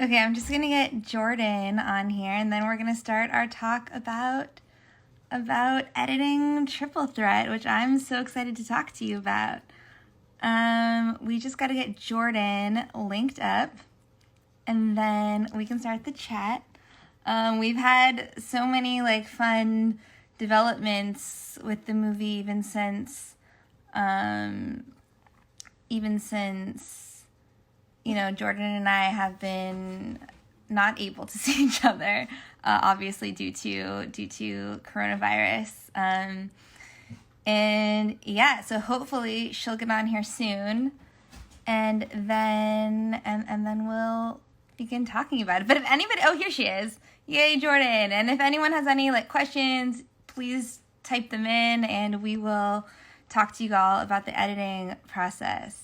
Okay, I'm just gonna get Jordan on here, and then we're gonna start our talk about editing Triple Threat, which I'm so excited to talk to you about. We just got to get Jordan linked up, and then we can start the chat. We've had so many fun developments with the movie, even since Jordan and I have been not able to see each other, obviously due to coronavirus. And yeah, so hopefully she'll get on here soon, and then we'll begin talking about it. But if anybody, oh, here she is! Yay, Jordan! And if anyone has any questions, please type them in, and we will talk to you all about the editing process.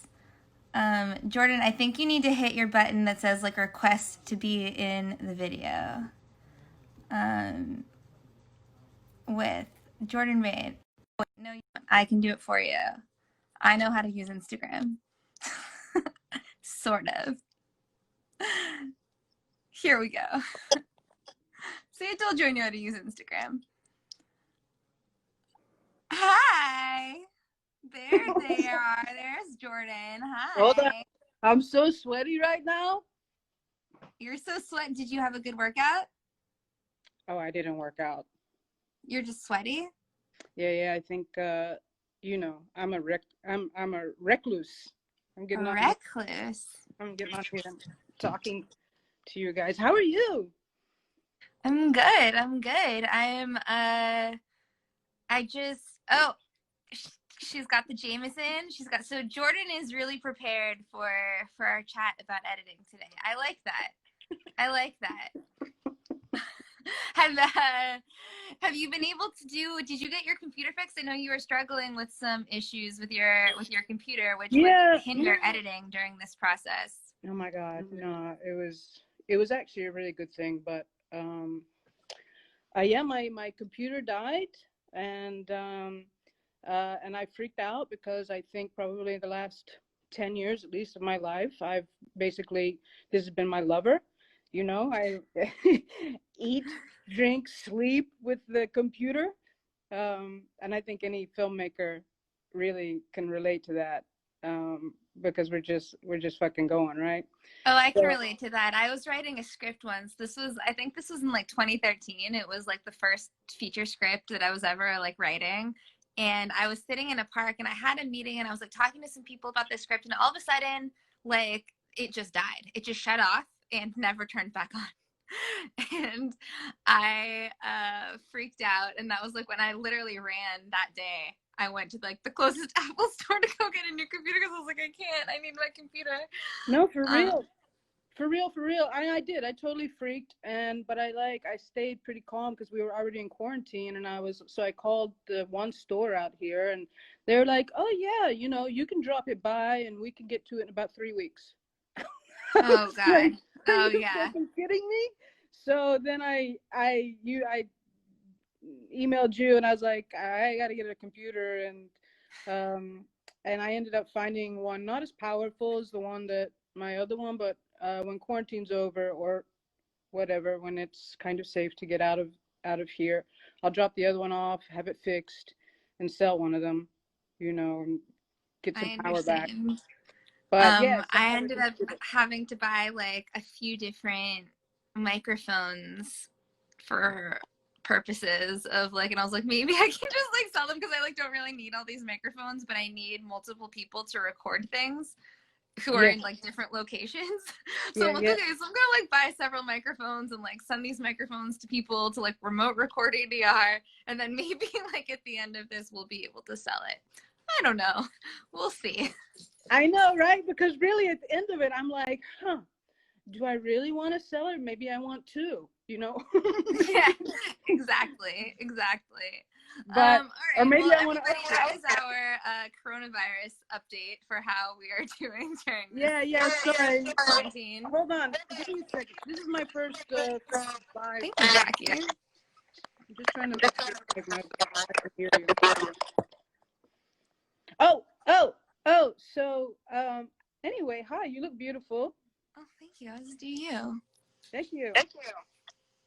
Jordan, I think you need to hit your button that says request to be in the video. With Jordan made. No, I can do it for you. I know how to use Instagram. Sort of. Here we go. See, I told you I knew how to use Instagram. Hi. There they are. There's Jordan. Hi. Hold on. I'm so sweaty right now. You're so sweaty. Did you have a good workout? Oh, I didn't work out. You're just sweaty? Yeah. I think I'm a recluse. I'm getting recluse. I'm getting on here and talking to you guys. How are you? I'm good. She's got the Jameson. So Jordan is really prepared for our chat about editing today. I like that. Have you been able to did you get your computer fixed? I know you were struggling with some issues with your computer, which would hinder editing during this process. Oh my God. No, it was actually a really good thing, but my computer died, and I freaked out because I think probably the last 10 years at least of my life, this has been my lover. I eat, drink, sleep with the computer. And I think any filmmaker really can relate to that, because we're just fucking going, right? Oh, I can relate to that. I was writing a script once. I think this was in 2013. It was the first feature script that I was ever writing. And I was sitting in a park, and I had a meeting, and I was talking to some people about this script, and all of a sudden, it just died. It just shut off and never turned back on. And I freaked out, and that was when I literally ran that day. I went to the closest Apple store to go get a new computer because I was I can't. I need my computer. No, for real. For real. I did. I totally freaked, but I stayed pretty calm because we were already in quarantine, and I called the one store out here, and they were like, "Oh yeah, you can drop it by, and we can get to it in about 3 weeks." Oh God. Oh yeah. Fucking kidding me? So then I emailed you, and I was like, I got to get a computer, and I ended up finding one not as powerful as the one that my other one, but when quarantine's over or whatever, when it's kind of safe to get out of here, I'll drop the other one off, have it fixed, and sell one of them, and get some power back. But yeah, I ended up having to buy a few different microphones for purposes of and I was maybe I can just sell them because I don't really need all these microphones, but I need multiple people to record things who are in different locations. So I'm okay, so I'm gonna buy several microphones and send these microphones to people to remote record ADR, and then maybe at the end of this we'll be able to sell it. I don't know. We'll see. I know, right? Because really at the end of it, I'm like, do I really want to sell it? Maybe I want to, Yeah, exactly. But, all right. or maybe well, I want to. That is our coronavirus update for how we are doing during this sorry. quarantine. Hold on, give me a second. This is my first live. Thank you, Jackie. I'm just trying to hear you. Oh. So anyway, hi. You look beautiful. Oh, thank you. As do you. Thank you.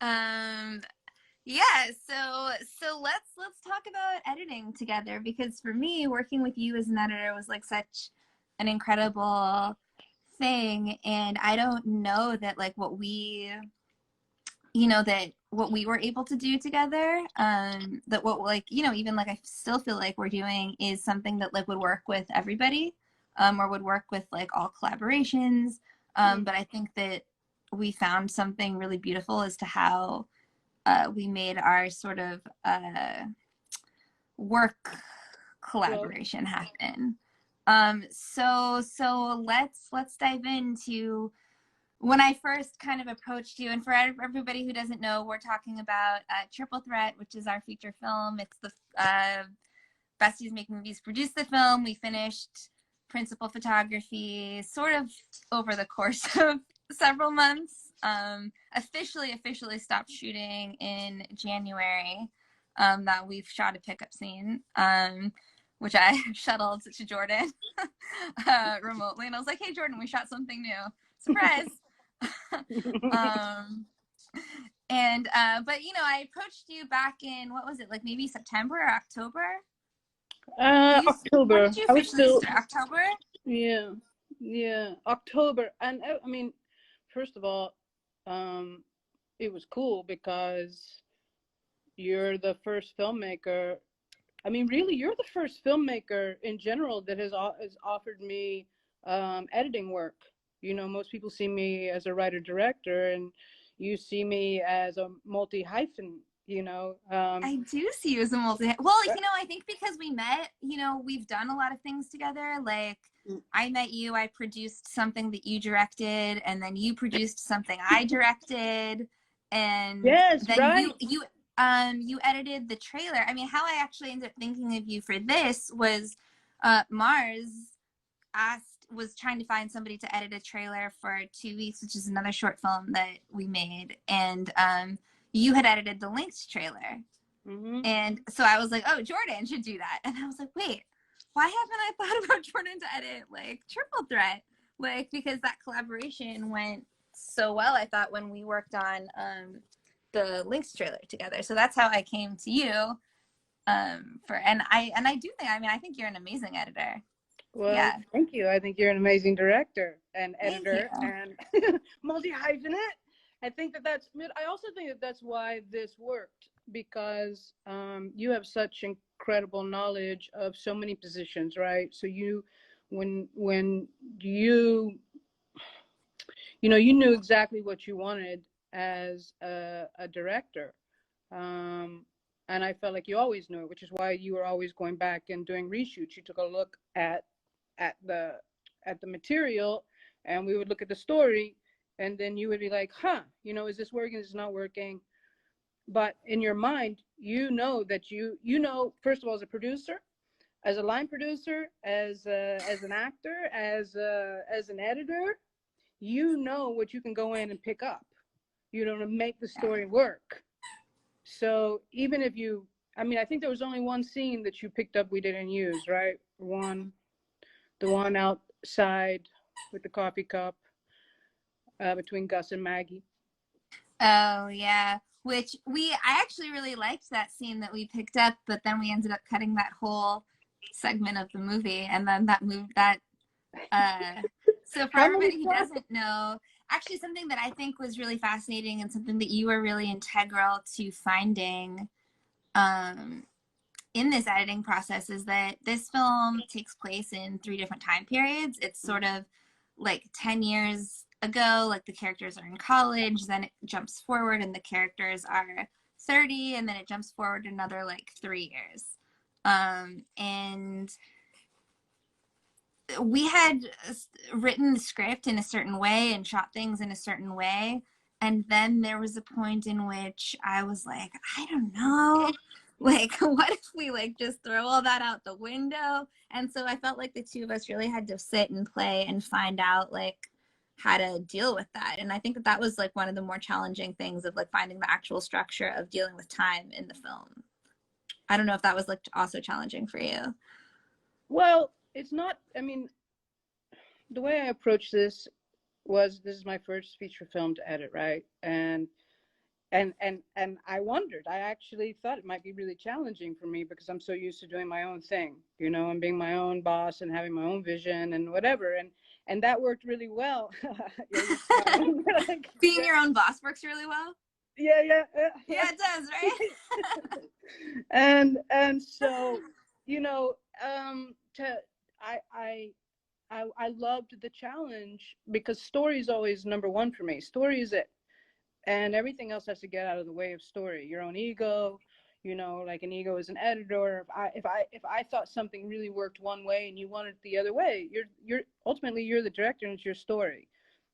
Um, yeah, so let's talk about editing together, because for me, working with you as an editor was like such an incredible thing, and I don't know that like what we that what we were able to do together, that what like even like I still feel like we're doing is something that like would work with everybody, or would work with like all collaborations, Mm. but I think that we found something really beautiful as to how we made our sort of work Well, collaboration happen. So let's dive into when I first kind of approached you. And for everybody who doesn't know, we're talking about Triple Threat, which is our feature film. It's the Besties Make Movies produced the film. We finished principal photography sort of over the course of several months. Officially stopped shooting in January. That we've shot a pickup scene, which I shuttled to Jordan remotely, and I was like, "Hey, Jordan, we shot something new. Surprise!" um, and but I approached you back in, what was it, like maybe September or October? When October. did you I was officially still, start? October? yeah, yeah, October. And I mean, first of all, um, it was cool because you're the first filmmaker. I mean, really, you're the first filmmaker in general that has offered me editing work. Most people see me as a writer director, and you see me as a multi hyphen. I do see you as a multi. Well, I think because we met, we've done a lot of things together. Like, I met you, I produced something that you directed, and then you produced something I directed, and yes, then right. you edited the trailer. I mean, how I actually ended up thinking of you for this was Mars was trying to find somebody to edit a trailer for 2 weeks, which is another short film that we made, and you had edited the Linked trailer. Mm-hmm. And so I was like, oh, Jordan should do that. And I was like, wait, why haven't I thought about Jordan to edit like Triple Threat? Like, because that collaboration went so well, I thought, when we worked on the Links trailer together. So that's how I came to you. And I do think, I mean, I think you're an amazing editor. Well, Yeah. thank you. I think you're an amazing director and Thank you. editor and multi hyphenate. I think that that's. I also think that that's why this worked because you have such incredible knowledge of so many positions, right? So when you knew exactly what you wanted as a director. Um, and I felt like you always knew it, which is why you were always going back and doing reshoots. You took a look at the material, and we would look at the story, and then you would be like, huh, is this working? Is this not working? But in your mind, that first of all, as a producer, as a line producer, as an actor, as an editor, what you can go in and pick up, to make the Yeah. story work. So even if I mean, I think there was only one scene that you picked up we didn't use, right? The one outside with the coffee cup between Gus and Maggie. Oh yeah. Which I actually really liked that scene that we picked up, but then we ended up cutting that whole segment of the movie, and then that moved that so for How many everybody who shots? doesn't know, actually something that I think was really fascinating and something that you were really integral to finding um, in this editing process is that this film takes place in 3 different time periods. It's sort of like 10 years ago, like the characters are in college, then it jumps forward and the characters are 30, and then it jumps forward another like 3 years. And we had written the script in a certain way and shot things in a certain way, and then there was a point in which I was like, I don't know, like what if we like just throw all that out the window? And so I felt like the two of us really had to sit and play and find out like how to deal with that. And I think that was like one of the more challenging things of like finding the actual structure of dealing with time in the film. I don't know if that was like also challenging for you. Well, it's not. I mean, the way I approach this was this is my first feature film to edit, right? And I wondered. I actually thought it might be really challenging for me because I'm so used to doing my own thing, you know, and being my own boss and having my own vision and whatever. And that worked really well. Yeah, you're smiling. Like, Being yeah, your own boss works really well. yeah, yeah, yeah. Yeah, it does, right? And so, you know, to I I I loved the challenge because story is always number one for me. Story is it, and everything else has to get out of the way of story. Your own ego, you know, like an ego as an editor. If I thought something really worked one way and you wanted it the other way, you're ultimately you're the director and it's your story,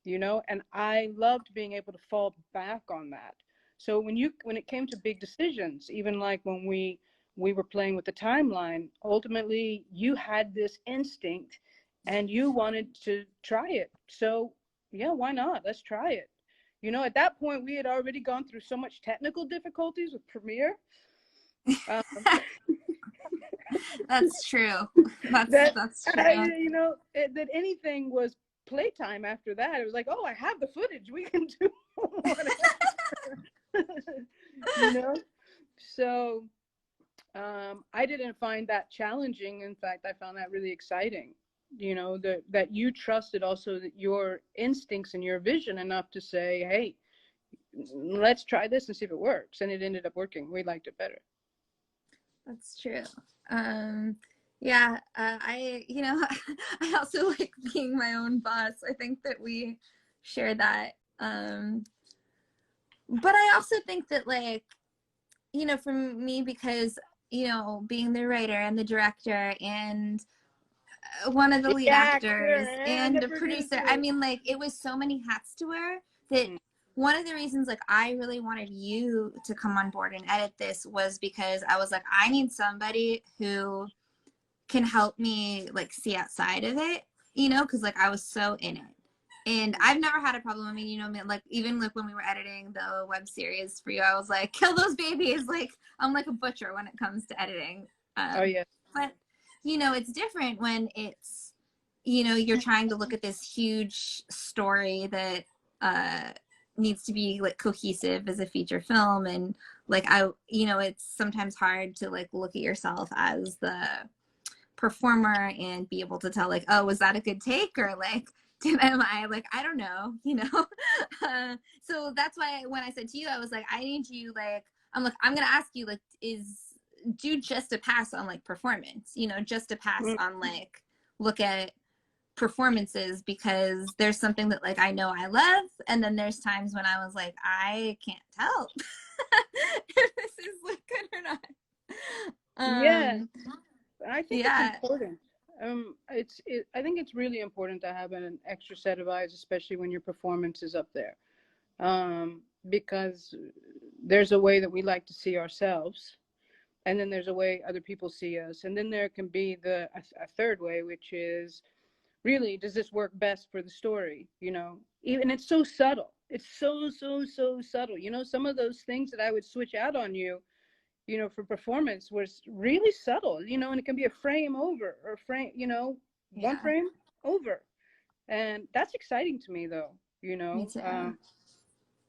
you know. And I loved being able to fall back on that. So when it came to big decisions, even like when we were playing with the timeline, ultimately you had this instinct and you wanted to try it. So yeah, why not? Let's try it. You know, at that point, we had already gone through so much technical difficulties with Premiere um, That's true. that, That's true. you know, that anything was playtime after that. It was like, oh, I have the footage. We can do whatever. You know? So I didn't find that challenging. In fact, I found that really exciting. You know, that you trusted also that your instincts and your vision enough to say, hey, let's try this and see if it works. And it ended up working. We liked it better. That's true. Um, yeah, you know, I also like being my own boss. I think that we share that. But I also think that, like, you know, for me, because, you know, being the writer and the director and one of the The lead actor actors and and the the producer, I producer. mean, like, it was so many hats to wear that Mm. one of the reasons, like, I really wanted you to come on board and edit this was because I was like, I need somebody who can help me, like, see outside of it, you know, because, like, I was so in it. And I've never had a problem. I mean, you know, like, even like when we were editing the web series for you, I was like, kill those babies. Like, I'm like a butcher when it comes to editing. Oh yeah. But, you know, it's different when it's, you know, you're trying to look at this huge story that uh, needs to be, like, cohesive as a feature film. And, like, you know, it's sometimes hard to, like, look at yourself as the performer and be able to tell, like, oh, was that a good take, or like, am I, like, I don't know, you know. So that's why when I said to you, I was like, I need you, like, I'm gonna ask you, like, do just a pass on, like, performance, you know, just a pass Mm. on, like, look at performances, because there's something that, like, I know I love, and then there's times when I was like, I can't tell if this is, like, good or not. Yeah, um I think it's yeah. important. I think it's really important to have an extra set of eyes, especially when your performance is up there, because there's a way that we like to see ourselves, and then there's a way other people see us, and then there can be a third way, which is really, does this work best for the story, you know. Even it's so subtle, it's so subtle, you know. Some of those things that I would switch out on you, you know, for performance was really subtle, you know. And it can be a frame over or frame, you know, one Yeah, frame over. And that's exciting to me though, you me know. too.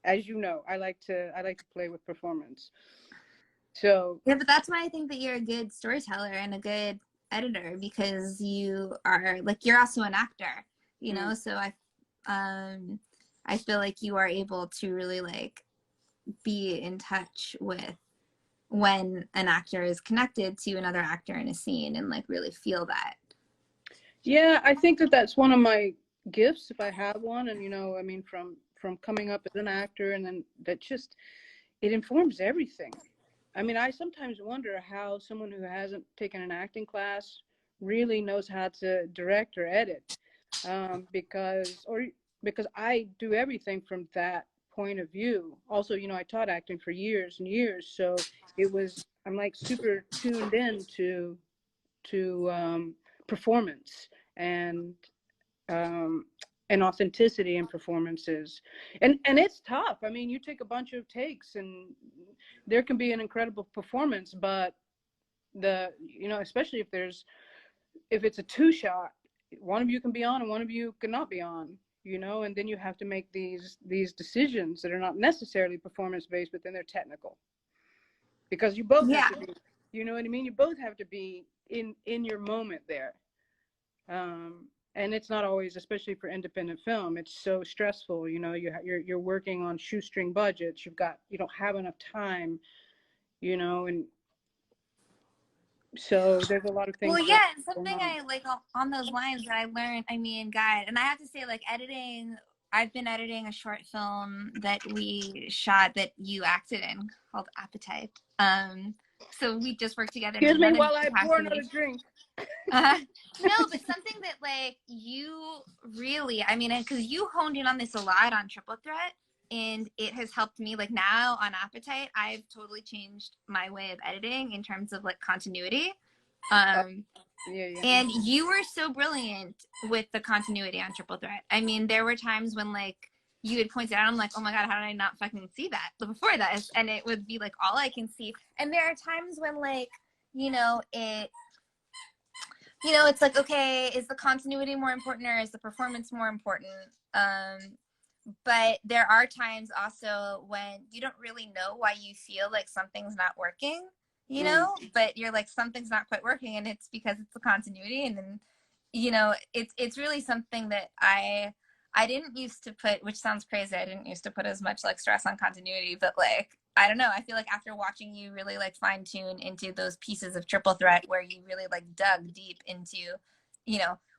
As you know, I like to play with performance. So Yeah, but that's why I think that you're a good storyteller and a good editor, because you are, like, you're also an actor, you mm, know. So um I feel like you are able to really, like, be in touch with when an actor is connected to another actor in a scene and, like, really feel that. yeah, I think that that's one of my gifts if I have one. And you know, I mean, from coming up as an actor, and then that just, it informs everything. I mean, I sometimes wonder how someone who hasn't taken an acting class really knows how to direct or edit, because I do everything from that point of view. Also, you know, I taught acting for years and years, so I'm like super tuned in to performance and um, and authenticity in performances. And it's tough. I mean, you take a bunch of takes and there can be an incredible performance, but you know, especially if it's a two shot, one of you can be on and one of you cannot be on, you know, and then you have to make these decisions that are not necessarily performance based, but then they're technical, because you both have Yeah. to be, you know what I mean? You both have to be in your moment there. And it's not always, especially for independent film, it's so stressful. You know, you're working on shoestring budgets. You don't have enough time, you know, and so there's a lot of Well, things that yeah, and go something on. I like on those lines that I learned, I mean, God, and I have to say, like, editing, I've been editing a short film that we shot that you acted in called Appetite. So we just worked together and Excuse we me met in while I pour another capacity. drink. Uh, no, but something that like you really, I mean, because you honed in on this a lot on Triple Threat, and it has helped me. Like now on Appetite, I've totally changed my way of editing in terms of like continuity. Oh, Um, yeah, yeah. and you were so brilliant with the continuity on Triple Threat. I mean, there were times when like you had pointed out, I'm like, oh my God, how did I not fucking see that before this? And it would be like all I can see. And there are times when like, you know, it's like, okay, is the continuity more important or is the performance more important? But there are times also when you don't really know why you feel like something's not working, Mm. but you're like, something's not quite working, and it's because it's the continuity. And then, it's really something that I didn't used to put, which sounds crazy. I didn't used to put as much like stress on continuity, but like, I don't know. I feel like after watching you really like fine tune into those pieces of Triple Threat where you really like dug deep into,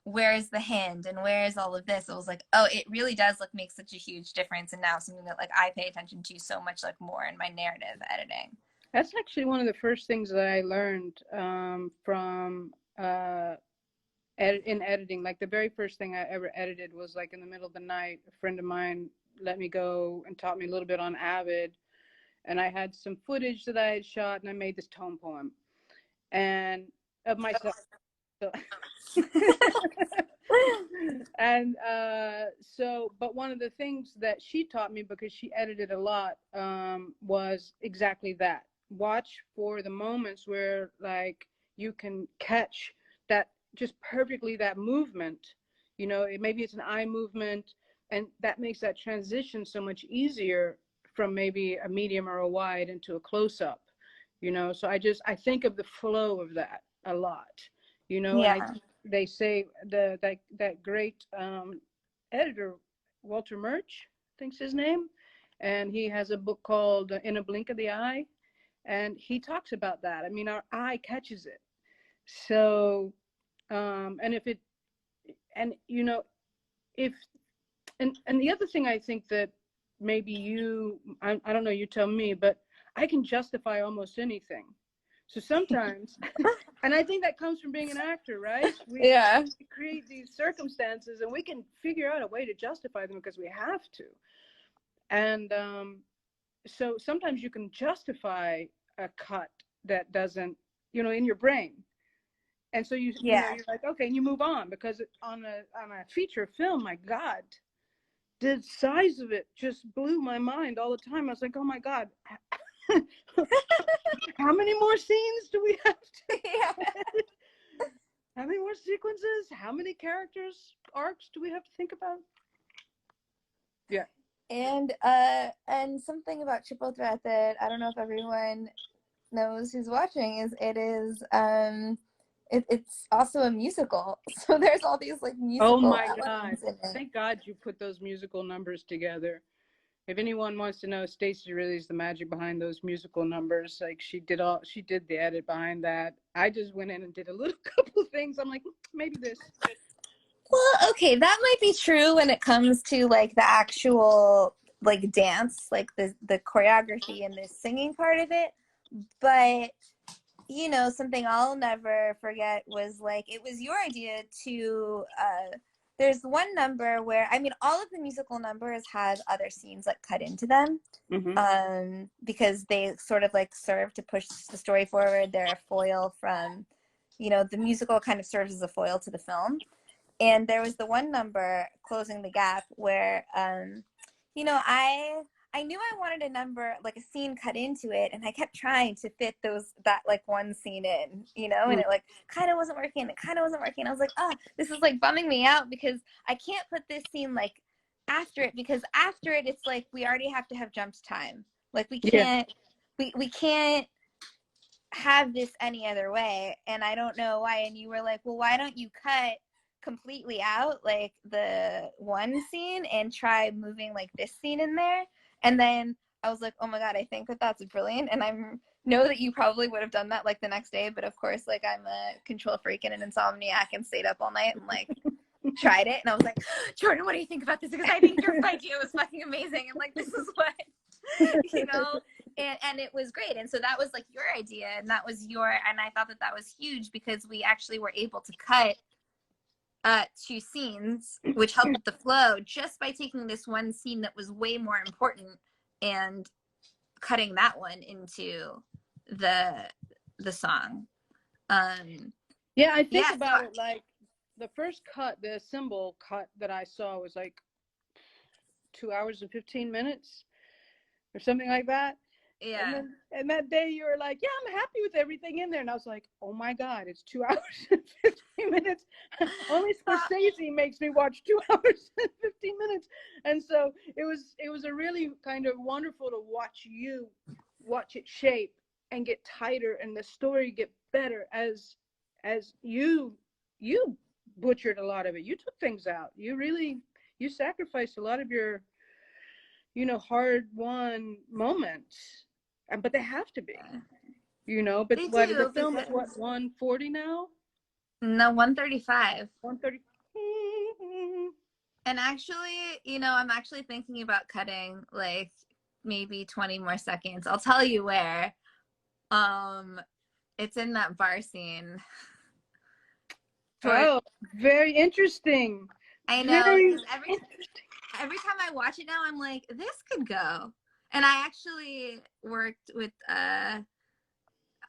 where's the hand and where's all of this, it was like, oh, it really does like make such a huge difference, and now something that like I pay attention to so much like more in my narrative editing. That's actually one of the first things that I learned from in editing. Like the very first thing I ever edited was like in the middle of the night. A friend of mine let me go and taught me a little bit on Avid, and I had some footage that I had shot, and I made this tone poem and of myself. So and but one of the things that she taught me, because she edited a lot, was exactly that. Watch for the moments where like you can catch that just perfectly, that movement, you know, maybe it's an eye movement, and that makes that transition so much easier from maybe a medium or a wide into a close-up, you know. So I think of the flow of that a lot, you know. And Yeah. they say that great editor Walter Murch, I think's his name, and he has a book called In a Blink of the Eye, and he talks about that. I mean, our eye catches it. So and if it and you know if and the other thing I think that maybe I don't know, you tell me, but I can justify almost anything. So sometimes, and I think that comes from being an actor, right? We Yeah. create these circumstances and we can figure out a way to justify them because we have to. And so sometimes you can justify a cut that doesn't, you know, in your brain. And so Yeah. you're like, okay, and you move on, because on a feature film, my God, the size of it just blew my mind all the time. I was like, oh my God, how many more scenes do we have to? Yeah. How many more sequences? How many characters arcs do we have to think about? Yeah. And something about Triple Threat that I don't know if everyone knows who's watching is it's also a musical. So there's all these like Oh musical my God. elements in it. Thank God you put those musical numbers together. If anyone wants to know, Stacey really is the magic behind those musical numbers. Like she did the edit behind that. I just went in and did a little couple of things. I'm like, maybe this. Well, okay, that might be true when it comes to like the actual like dance, like the choreography and the singing part of it. But something I'll never forget was like it was your idea to there's one number where I mean all of the musical numbers have other scenes like cut into them, Mm-hmm. because they sort of like serve to push the story forward. They're a foil from, the musical kind of serves as a foil to the film. And there was the one number, Closing the Gap, where I knew I wanted a number, like a scene cut into it, and I kept trying to fit that like one scene in, and it like kind of wasn't working. It kind of wasn't working. I was like, this is like bumming me out because I can't put this scene like after it, because after it, it's like we already have to have jumped time. Like Yeah. we can't have this any other way. And I don't know why. And you were like, well, why don't you cut completely out like the one scene and try moving like this scene in there? And then I was like, oh my God, I think that that's brilliant. And I know that you probably would have done that like the next day. But of course, like I'm a control freak and an insomniac and stayed up all night and like tried it. And I was like, Jordan, what do you think about this? Because I think your idea was fucking amazing. And like, this is what, you know, and it was great. And so that was like your idea, and that was and I thought that that was huge because we actually were able to cut two scenes, which helped with the flow just by taking this one scene that was way more important and cutting that one into the song. Yeah, I think Yeah, about it like the first cut, the symbol cut that I saw was like 2 hours and 15 minutes or something like that. yeah. And that day you were like, yeah, I'm happy with everything in there. And I was like, oh my God, it's 2 hours and 15 minutes. Only Stacey makes me watch 2 hours and 15 minutes. And so it was a really kind of wonderful to watch it shape and get tighter and the story get better as you butchered a lot of it. You took things out. You sacrificed a lot of your, hard won moments, but they have to be, but They what the do, film is, because what, 140 now, no, 135. 130. And actually, I'm actually thinking about cutting like maybe 20 more seconds. I'll tell you where. Um, it's in that bar scene. For Oh, very interesting. I know, Very because every time I watch it now, I'm like, this could go. And I actually worked with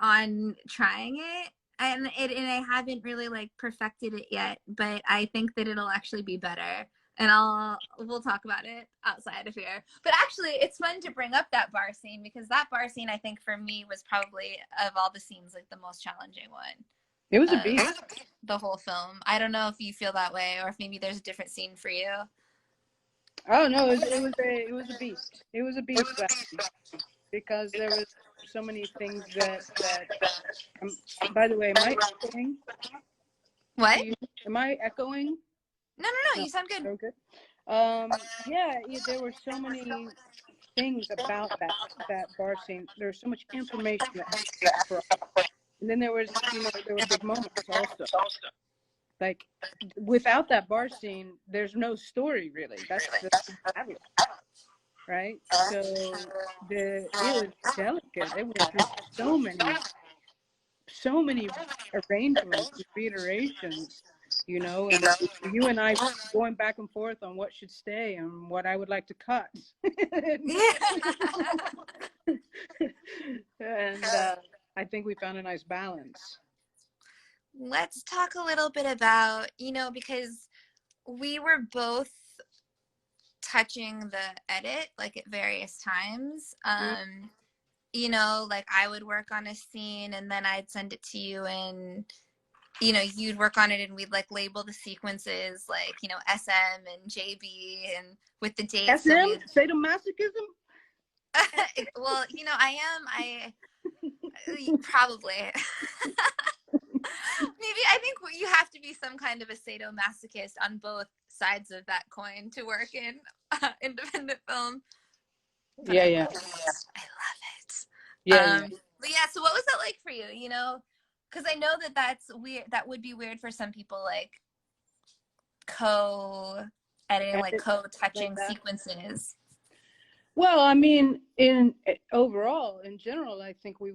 on trying it, and I haven't really like perfected it yet, but I think that it'll actually be better. And we'll talk about it outside of here. But actually, it's fun to bring up that bar scene, because that bar scene, I think for me, was probably of all the scenes like the most challenging one. It was a beast. The whole film. I don't know if you feel that way, or if maybe there's a different scene for you. Oh no, it was a beast. It was a beast because there was so many things that by the way, am I echoing? What? Am I echoing? No, no, no. No, You sound good. okay. Yeah, there were so many things about that bar scene. There's so much information that had to be across. And then there was, there were big moments also. Like without that bar scene, there's no story really. That's the battle, right? So it was delicate. It went through so many arrangements and reiterations, and you and I going back and forth on what should stay and what I would like to cut. And I think we found a nice balance. Let's talk a little bit about, because we were both touching the edit like at various times. Like I would work on a scene and then I'd send it to you, and you'd work on it and we'd like label the sequences like, SM and JB and with the dates. SM, sadomasochism. Well, I probably. Maybe I think you have to be some kind of a sadomasochist on both sides of that coin to work in independent film. But Yeah, I yeah. love it. Yeah. But yeah, so what was that like for you? Because I know that that's weird. That would be weird for some people, like co-editing, like co-touching like sequences. Well, I mean, in general, I think we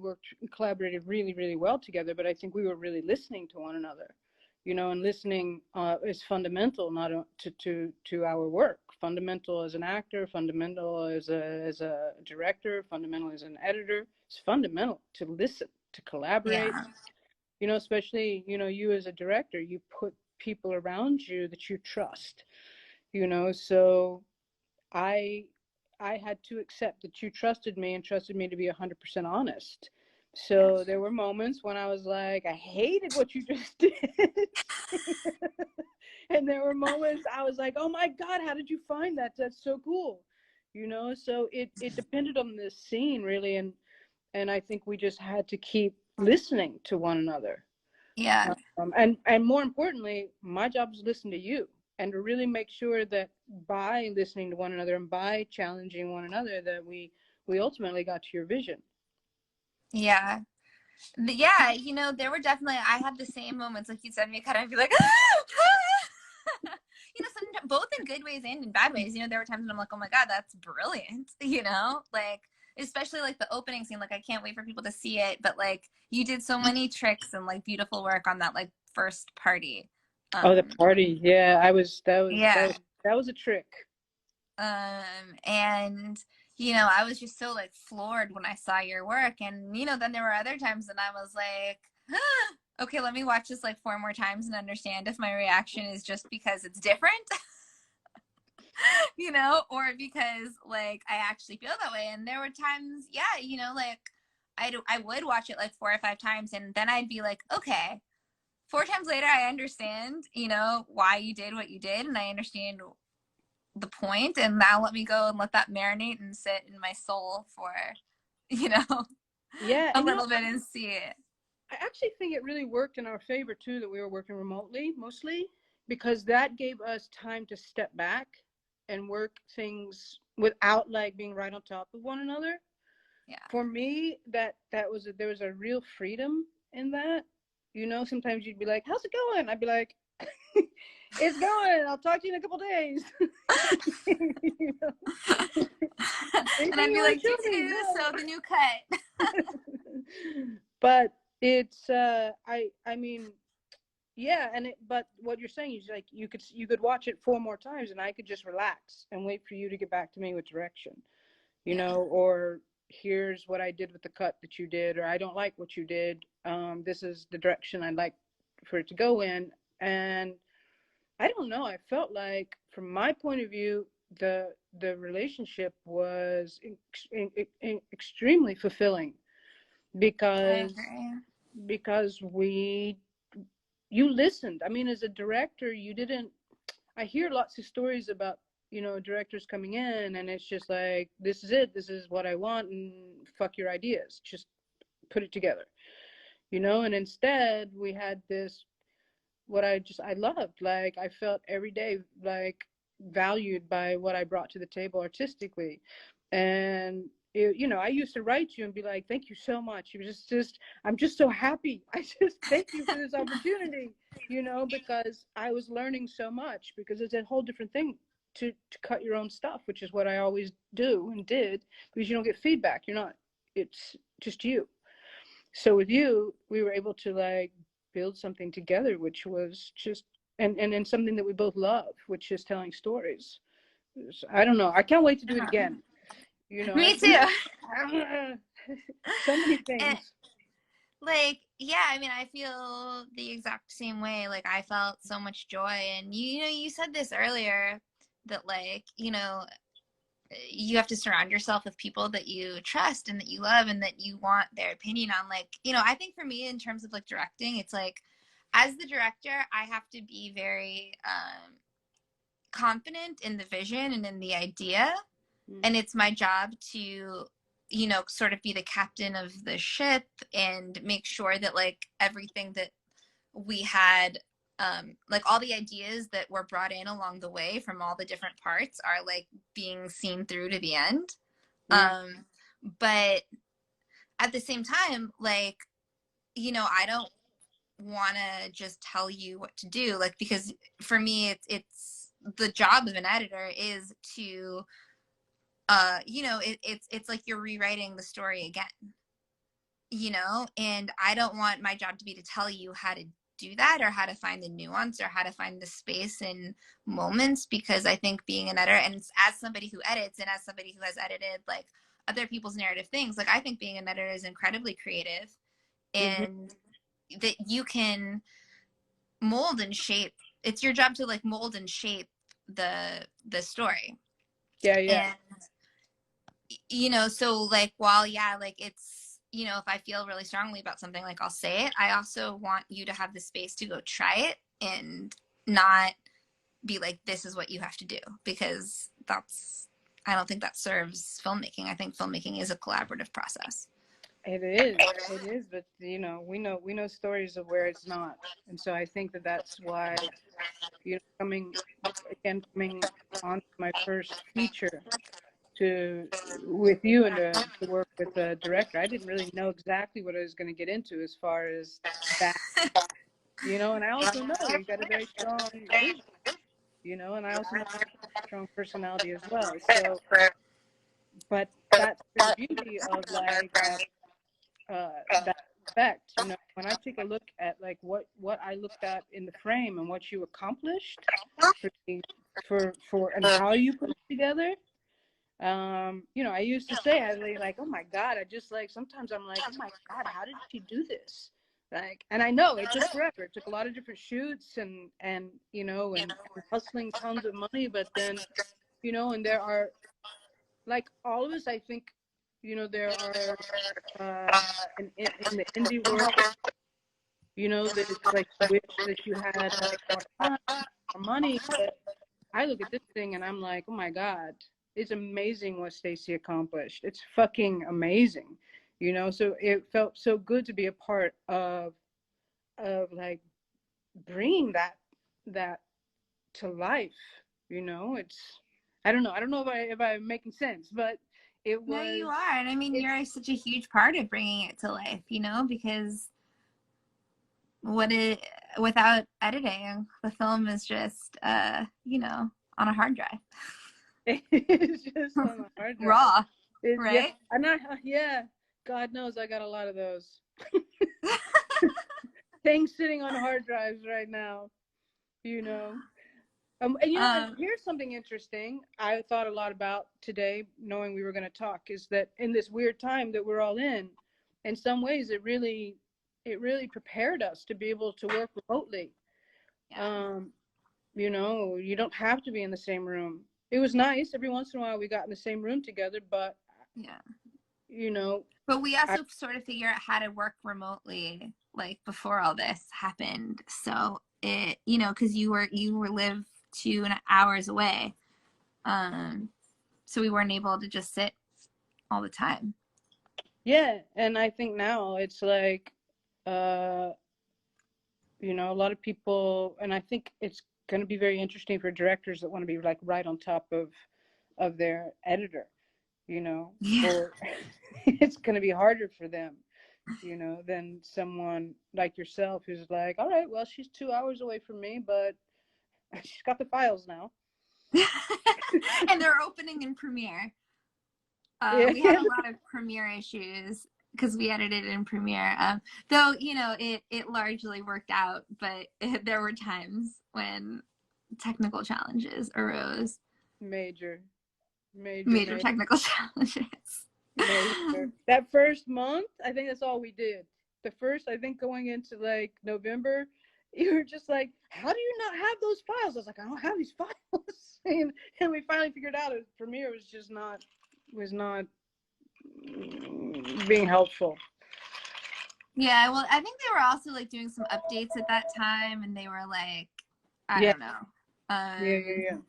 collaborated really, really well together. But I think we were really listening to one another, and listening is fundamental, not to our work. Fundamental as an actor, fundamental as a director, fundamental as an editor. It's fundamental to listen, to collaborate. Yeah. Especially you as a director, you put people around you that you trust. So I had to accept that you trusted me and trusted me to be 100% honest. Yeah. So there were moments when I was like, I hated what you just did. And there were moments I was like, oh my God, how did you find that? That's so cool. So it depended on the scene really. And I think we just had to keep listening to one another. Yeah. And more importantly, my job is to listen to you and to really make sure that by listening to one another and by challenging one another that we ultimately got to your vision. Yeah. Yeah, there were definitely, I had the same moments, like you said, me kind of be like, both in good ways and in bad ways. There were times when I'm like, oh my God, that's brilliant, like, especially like the opening scene, like, I can't wait for people to see it. But like, you did so many tricks and like beautiful work on that, like, first party. Oh, the Um, party. Yeah, I was yeah. that was a trick. And I was just so like floored when I saw your work. And then there were other times when I was like, okay, let me watch this like 4 more times and understand if my reaction is just because it's different, or because like I actually feel that way. And there were times, yeah, like I would watch it like 4 or 5 times, and then I'd be like, okay, 4 times later I understand, why you did what you did, and I understand the point, and now let me go and let that marinate and sit in my soul for, you know, Yeah, a and little bit and see it. I actually think it really worked in our favor too that we were working remotely mostly because that gave us time to step back and work things without like being right on top of one another. Yeah. For me, there was a real freedom in that. Sometimes you'd be like, "How's it going?" I'd be like, "It's going. I'll talk to you in a couple days." you know? And Anything I'd you be want like, to do show to me? do, so No. the new cut. But it's I mean, yeah, but what you're saying is like you could watch it 4 more times and I could just relax and wait for you to get back to me with direction, Yeah. or here's what I did with the cut that you did, or I don't like what you did. This is the direction I'd like for it to go in. And I don't know, I felt like from my point of view, the relationship was extremely fulfilling I because agree. because we you listened. I mean, as a director, you didn't. I hear lots of stories about directors coming in and it's just like, this is it, this is what I want, and fuck your ideas, just put it together. And instead we had this, what I loved, like I felt every day like valued by what I brought to the table artistically. And I used to write you and be like, thank you so much. It was just I'm just so happy. I just thank you for this opportunity, because I was learning so much, because it's a whole different thing to cut your own stuff, which is what I always do and did, because you don't get feedback. You're not, it's just you. So with you, we were able to like build something together, which was just and something that we both love, which is telling stories. I don't know. I can't wait to do it Uh-huh. again. Me too. So many And things. like, yeah, I mean, I feel the exact same way. Like, I felt so much joy. And you said this earlier, that like, you have to surround yourself with people that you trust and that you love and that you want their opinion on. Like, I think for me, in terms of like directing, it's like, as the director, I have to be very confident in the vision and in the idea. And it's my job to, sort of be the captain of the ship and make sure that like everything that we had, like all the ideas that were brought in along the way from all the different parts are like being seen through to the end. Yeah. But at the same time, like, I don't want to just tell you what to do, like, because for me, it's the job of an editor is to, it's like you're rewriting the story again, and I don't want my job to be to tell you how to do that or how to find the nuance or how to find the space and moments, because I think being an editor, and as somebody who edits and as somebody who has edited like other people's narrative things, like I think being an editor is incredibly creative, Mm-hmm. and that you can mold and shape. It's your job to like mold and shape the story. Yeah. Yeah. And so like, while, yeah, like you know, if I feel really strongly about something, like I'll say it. I also want you to have the space to go try it and not be like, this is what you have to do, because I don't think that serves filmmaking. I think filmmaking is a collaborative process. It is, but you know, we know stories of where it's not, and so I think that that's why, you know, coming on to my first feature to with you and to work with a director, I didn't really know exactly what I was going to get into as far as that, you know, and I also know you got a very strong vision, you know, and I also know strong personality as well. So, but that's the beauty of like that effect, you know. When I take a look at like what I looked at in the frame and what you accomplished for the, for and how you put it together. You know, I used to say, I was like, oh my God, I just like, sometimes I'm like, oh my God, how did she do this? Like, and I know it took forever. It took a lot of different shoots and, you know, and hustling tons of money. But then, you know, and there are, like all of us, I think, you know, there are, in the indie world, you know, that it's like, you wish that you had like more time, more money. But I look at this thing and I'm like, oh my God, it's amazing what Stacey accomplished. It's fucking amazing, you know. So it felt so good to be a part of like bringing that to life. You know, it's I don't know if I'm making sense, but it No, you was are. And I mean, it's you're such a huge part of bringing it to life, you know, because what it without editing, the film is just, you know, on a hard drive. it's just on a hard drive. Raw, It, yeah, right? and yeah, God knows I got a lot of those things sitting on hard drives right now, you know. And you know, and um, here's something interesting I thought a lot about today, knowing we were going to talk, is that in this weird time that we're all in some ways, it really prepared us to be able to work remotely. yeah, Um, you know, you don't have to be in the same room. It was nice every once in a while we got in the same room together, but yeah. you know, But we I also sort of figure out how to work remotely, like before all this happened. So it, you know, because you were live 2 hours away, um, so we weren't able to just sit all the time. yeah, and I think now it's like uh you know, a lot of people, and I think it's going to be very interesting for directors that want to be like right on top of their editor, you know, Yeah. or it's going to be harder for them, you know, than someone like yourself who's like, all right, well, she's 2 hours away from me, but she's got the files now. And they're opening in Premiere. Yeah. We had a lot of Premiere issues because we edited in Premiere. Though, you know, it largely worked out, but there were times when technical challenges arose. Major, major, Major major, technical challenges. major. That first month, I think that's all we did. The first, I think, going into like November, you were just like, how do you not have those files? I was like, I don't have these files. And we finally figured out it. Premiere was not being helpful. Yeah, well, I think they were also like doing some updates at that time, and they were like, I Yeah, don't know. yeah, yeah, Um, yeah. and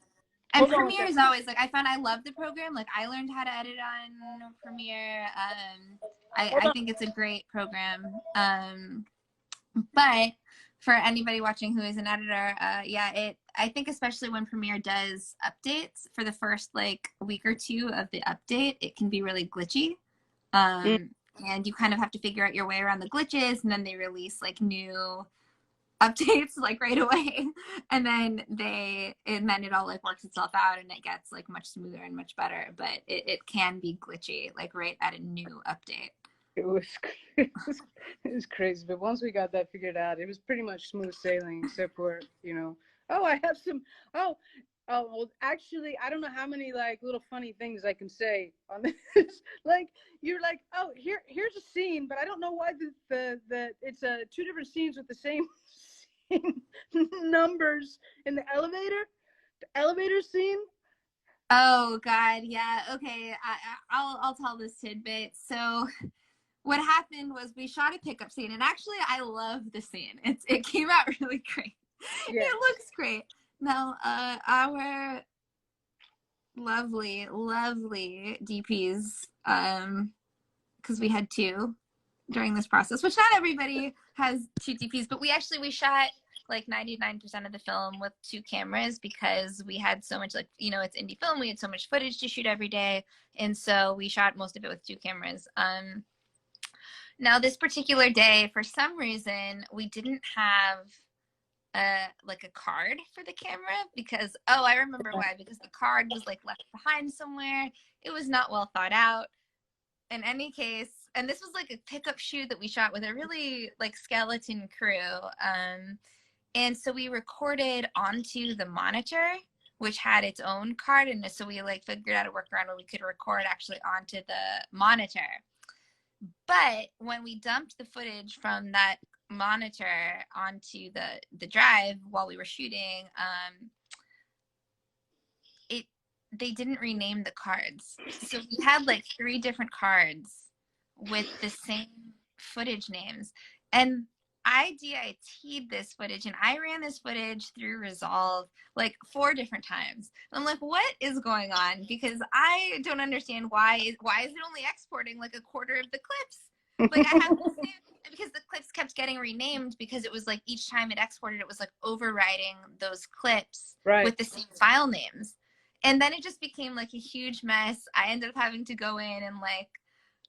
Hold on one Premiere second. is always like, I love the program. Like I learned how to edit on Premiere. Hold I on. think it's a great program. But for anybody watching who is an editor, yeah, I think especially when Premiere does updates for the first like week or two of the update, it can be really glitchy. Mm, Um, and you kind of have to figure out your way around the glitches, and then they release like new updates like right away, and then it all like works itself out, and it gets like much smoother and much better. But it can be glitchy like right at a new update. it was, it was crazy, but once we got that figured out, it was pretty much smooth sailing, except for, you know, oh, I have some, oh, oh, well, actually, I don't know how many like little funny things I can say on this. Like, you're like, oh, here's a scene, but I don't know why the it's two different scenes with the same scene numbers in the elevator scene. Oh God, yeah. Okay, I'll tell this tidbit. So what happened was we shot a pickup scene, and actually I love the scene. It came out really great. Yes. It looks great. Now, our lovely, lovely DPs, because we had two during this process, which not everybody has two DPs, but we shot like 99% of the film with two cameras because we had so much, like, you know, it's indie film. We had so much footage to shoot every day. And so we shot most of it with two cameras. Now this particular day, for some reason, we didn't have like a card for the camera because, oh, I remember why, because the card was like left behind somewhere. It was not well thought out. In any case, and this was like a pickup shoot that we shot with a really like skeleton crew. And so we recorded onto the monitor, which had its own card. And so we like figured out a workaround where we could record actually onto the monitor. But when we dumped the footage from that monitor onto the drive while we were shooting, they didn't rename the cards. So we had like 3 different cards with the same footage names. And I DIT'd this footage, and I ran this footage through Resolve like 4 different times. And I'm like, what is going on? Because I don't understand why is it only exporting like a quarter of the clips? Like I have the same, because the clips kept getting renamed because it was like each time it exported, it was like overriding those clips with the same file names. And then it just became like a huge mess. I ended up having to go in and like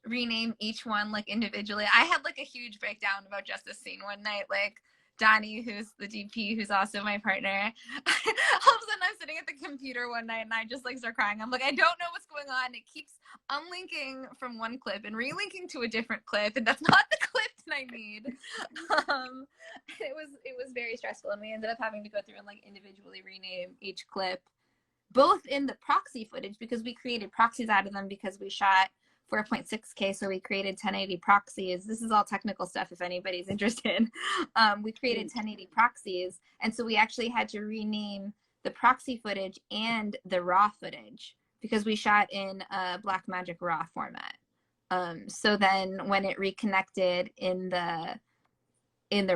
rename each one like individually. I had like a huge breakdown about just this scene one night. Like Donnie, who's the DP, who's also my partner, all of a sudden I'm sitting at the computer one night and I just like start crying. I'm like, I don't know what's going on. It keeps unlinking from one clip and relinking to a different clip, and that's not the clip that I need. It was very stressful, and we ended up having to go through and like individually rename each clip, both in the proxy footage, because we created proxies out of them because we shot 4.6K, so we created 1080 proxies. This is all technical stuff if anybody's interested. We created 1080 proxies, and so we actually had to rename the proxy footage and the raw footage because we shot in a Blackmagic RAW format. So then when it reconnected in the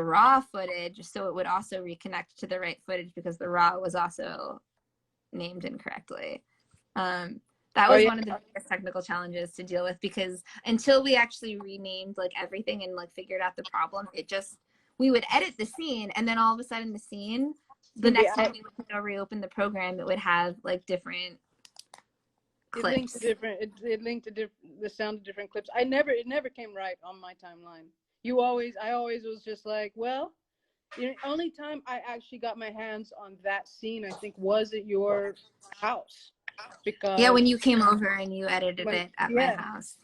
raw footage, so it would also reconnect to the right footage because the raw was also named incorrectly. That was one of the biggest technical challenges to deal with, because until we actually renamed like everything and like figured out the problem, we would edit the scene, and then all of a sudden the scene, the next time we would go reopen the program, it would have like different clips. It linked to the sound of different clips. It never came right on my timeline. I always was just like, well, the only time I actually got my hands on that scene, I think, was at your house. Because when you came over and you edited it at my house.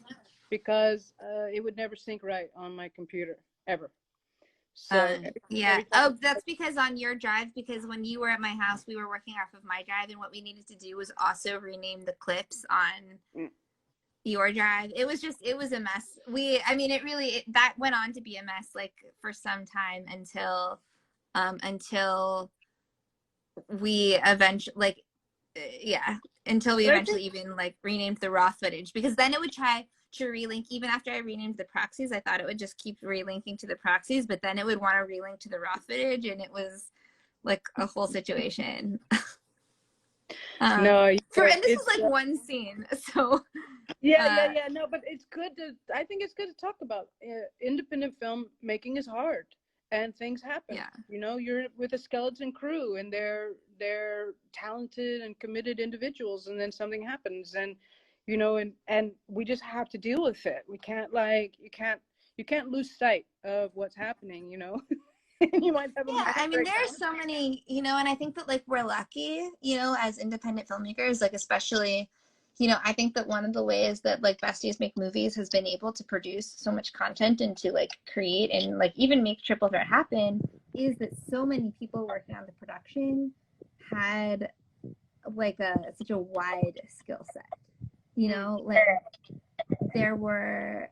Because it would never sync right on my computer, ever. So that's because on your drive, because when you were at my house, we were working off of my drive, and what we needed to do was also rename the clips on your drive. It was a mess. That went on to be a mess like for some time until we eventually even like renamed the raw footage, because then it would try to relink. Even after I renamed the proxies, I thought it would just keep relinking to the proxies, but then it would want to relink to the raw footage, and it was like a whole situation. This is like one scene, so no, but I think it's good to talk about independent film making is hard, and things happen. You know, you're with a skeleton crew, and they're talented and committed individuals, and then something happens, and you know, and we just have to deal with it. We can't you can't lose sight of what's happening, you know. You might have there's so many, you know, and I think that like we're lucky, you know, as independent filmmakers, like especially, you know, I think that one of the ways that like Besties Make Movies has been able to produce so much content and to like create and like even make Triple Threat happen is that so many people working on the production had like such a wide skill set, you know, like there were,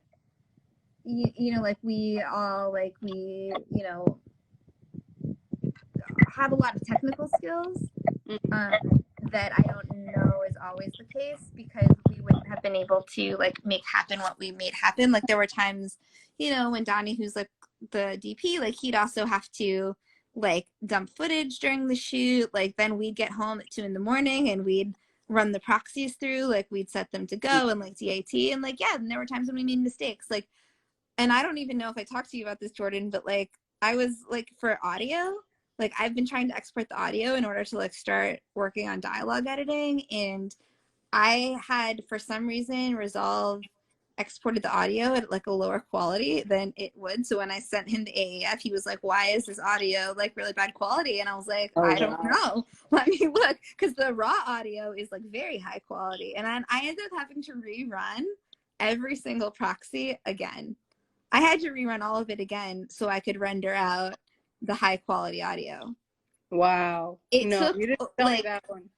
you know, like we all like we, you know, have a lot of technical skills that I don't know is always the case, because we wouldn't have been able to like make happen what we made happen. Like there were times, you know, when Donnie, who's like the DP, like he'd also have to like dump footage during the shoot. Like then we'd get home at 2 in the morning and we'd run the proxies through, like we'd set them to go and like DAT, and like yeah, and there were times when we made mistakes. Like, and I don't even know if I talked to you about this, Jordan, but like I was like for audio, like I've been trying to export the audio in order to like start working on dialogue editing, and I had for some reason Resolve exported the audio at like a lower quality than it would. So when I sent him the AAF, he was like, "Why is this audio like really bad quality?" And I was like, Oh, "I don't wow. know. Let me look," because the raw audio is like very high quality, and I ended up having to rerun every single proxy again. I had to rerun all of it again so I could render out the high quality audio. Wow. It No, took you didn't tell me like that one.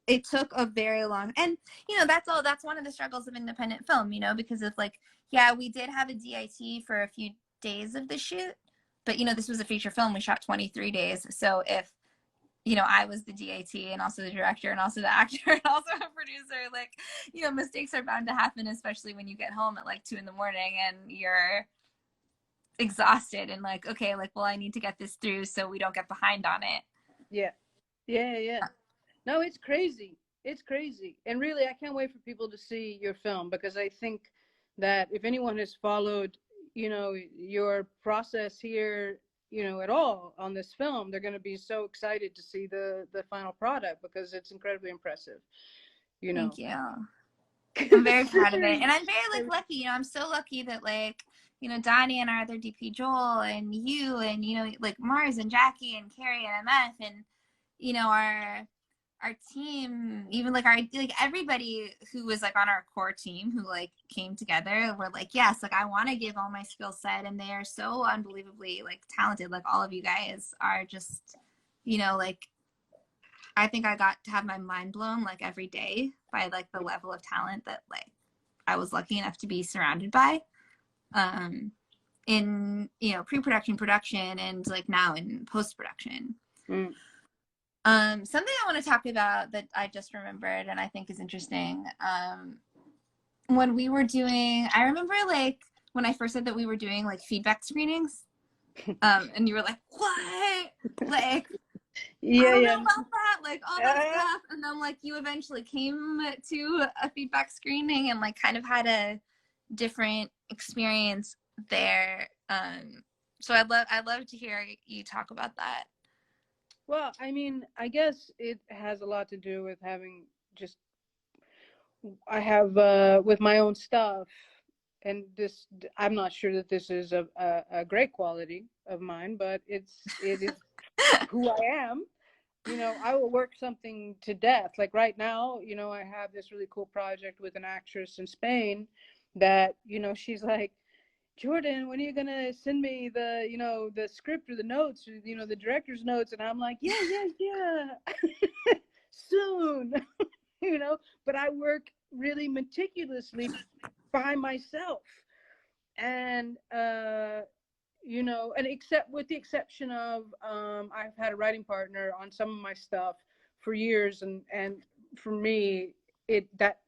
it took a very long, and you know that's one of the struggles of independent film, you know, because it's like, yeah, we did have a DIT for a few days of the shoot, but you know this was a feature film, we shot 23 days, so if you know I was the DIT and also the director and also the actor and also a producer, like you know mistakes are bound to happen, especially when you get home at like 2 in the morning and you're exhausted and like, okay, like, well, I need to get this through so we don't get behind on it. Yeah. Yeah, yeah. No, it's crazy. It's crazy. And really, I can't wait for people to see your film, because I think that if anyone has followed, you know, your process here, you know, at all on this film, they're going to be so excited to see the final product, because it's incredibly impressive, you know. Thank you. I'm very proud of it. And I'm very like lucky, you know, I'm so lucky that like, you know, Donnie and our other DP Joel and you and, you know, like Mars and Jackie and Carrie and MF and, you know, our team, even like our like everybody who was like on our core team who like came together were like, yes, like I want to give all my skill set, and they are so unbelievably like talented. Like all of you guys are just, you know, like I think I got to have my mind blown like every day by like the level of talent that like I was lucky enough to be surrounded by, in you know pre-production, production, and like now in post-production. Mm. Something I want to talk about that I just remembered and I think is interesting. When we were doing, I remember like when I first said that we were doing like feedback screenings, and you were like, "What?" Like I Yeah, don't yeah. know about that, like all that stuff. And then like you eventually came to a feedback screening and like kind of had a different experience there. So I'd love to hear you talk about that. Well, I mean, I guess it has a lot to do with having just, I have with my own stuff, and this, I'm not sure that this is a great quality of mine, but it is who I am. You know, I will work something to death. Like right now, you know, I have this really cool project with an actress in Spain that, you know, she's like, "Jordan, when are you gonna send me the, you know, the script or the notes, or, you know, the director's notes?" And I'm like, "Yeah, yeah, yeah, soon." You know, but I work really meticulously by myself, and you know, and except with the exception of I've had a writing partner on some of my stuff for years, and for me, it that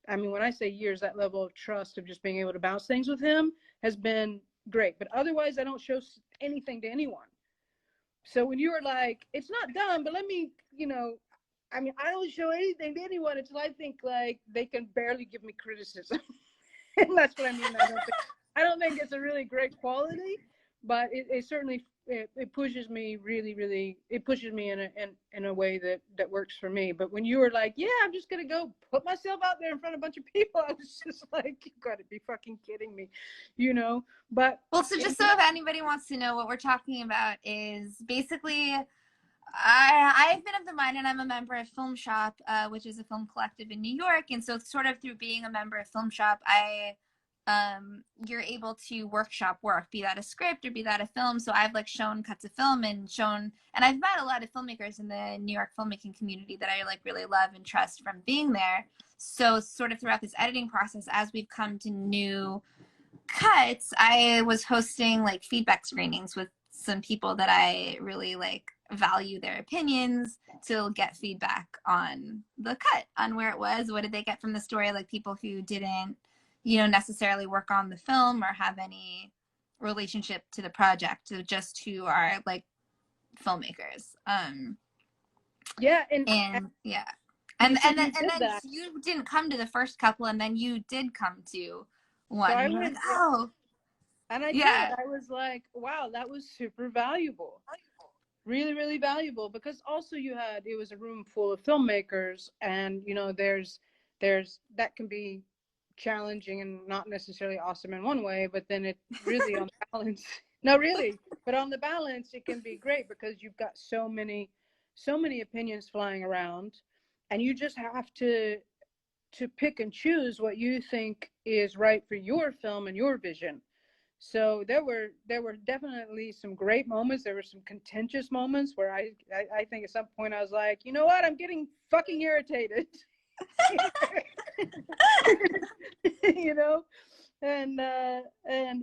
I mean, when I say years, that level of trust of just being able to bounce things with him has been great. But otherwise, I don't show anything to anyone. So when you were like, "It's not done, but let me," you know, I mean, I don't show anything to anyone until I think like they can barely give me criticism. And that's what I mean. I don't think it's a really great quality, but it certainly it pushes me really, it pushes me in a way that works for me. But when you were like, "Yeah, I'm just gonna go put myself out there in front of a bunch of people," I was just like, "You gotta be fucking kidding me," you know. But Well, so just so if anybody wants to know what we're talking about is basically I've been of the mind, and I'm a member of Film Shop, which is a film collective in New York. And so, sort of through being a member of Film Shop, you're able to workshop work, be that a script or be that a film. So I've like shown cuts of film and I've met a lot of filmmakers in the New York filmmaking community that I like really love and trust from being there. So, sort of throughout this editing process, as we've come to new cuts, I was hosting like feedback screenings with some people that I really like value their opinions, to get feedback on the cut, on where it was, what did they get from the story, like people who didn't, you know, necessarily work on the film or have any relationship to the project, to just who are like filmmakers. Yeah, And yeah. you And said you and did then that. you didn't come to the first couple, and then you did come to So one, I and you're like, went, yeah, oh, and I did. yeah. I was like, wow, that was super valuable. Really, really valuable, because also you had, it was a room full of filmmakers, and you know, there's that can be challenging and not necessarily awesome in one way, but then it really on balance, no, really, but on the balance it can be great, because you've got so many opinions flying around, and you just have to pick and choose what you think is right for your film and your vision. So there were definitely some great moments. There were some contentious moments where I think at some point I was like, you know what, I'm getting fucking irritated. You know, and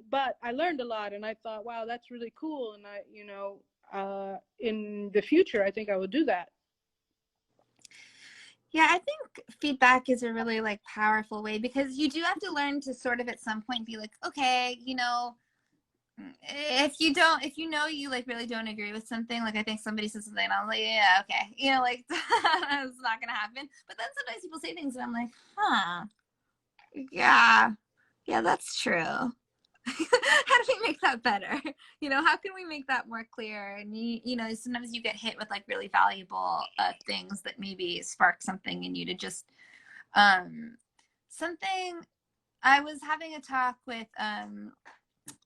but I learned a lot, and I thought, wow, that's really cool, and I, you know, in the future I think I will do that. Yeah, I think feedback is a really like powerful way, because you do have to learn to sort of at some point be like, okay, you know, if you don't, if you know you like really don't agree with something, like I think somebody says something and I'm like, yeah, okay, you know, like it's not gonna happen. But then sometimes people say things and I'm like, huh, yeah, yeah, that's true. How do we make that better? You know, how can we make that more clear? And you know, sometimes you get hit with like really valuable things that maybe spark something in you to just um something. I was having a talk with